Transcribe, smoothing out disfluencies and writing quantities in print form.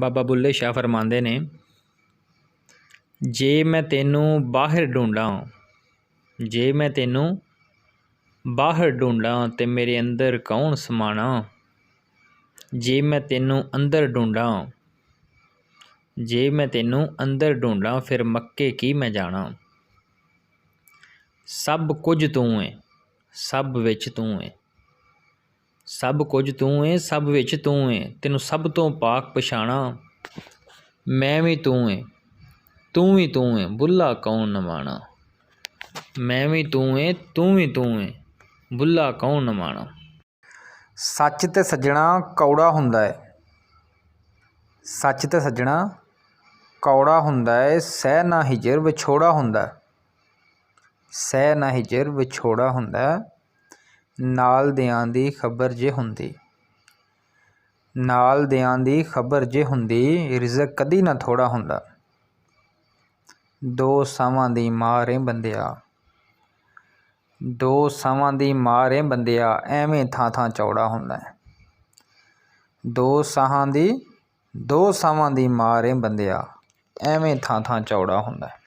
बाबा बुल्ले शाह फरमाते ने, जे मैं तेनू बाहर ढूंढां, जे मैं तेनू बाहर ढूंढां ते मेरे अंदर कौन समाना, जे मैं तेनू अंदर ढूंढां, जे मैं तेनू अंदर ढूंढां फिर मक्के की मैं जाना। सब कुछ तू है, सब विच तू है, सब कुछ तू है, सब विच तू है, तेनू सब तो पाक पछाणा। मैं भी तू है, तू भी तू है, बुल्ला कौन नमाना। मैं भी तू है, तू भी तू है, बुल्ला कौन नमाना। सच ते सज्जणा कौड़ा हुंदा है, सच ते सज्जणा कौड़ा हुंदा है, सह ना हिजर विछोड़ा हुंदा है, सह ना हिजर विछोड़ा हुंदा है। नाल दियां दी खबर जे हुंदी, नाल दियां दी खबर जे हुंदी, रिज़क कदी ना थोड़ा हुंदा। दो सावां दी मार ए बंदिया, दो सावां दी मार ए बंदिया, एवें थां थां चौड़ा हुंदा है। दो सावां दी मार ए बंदिया, एवें थां थां चौड़ा हुंदा है।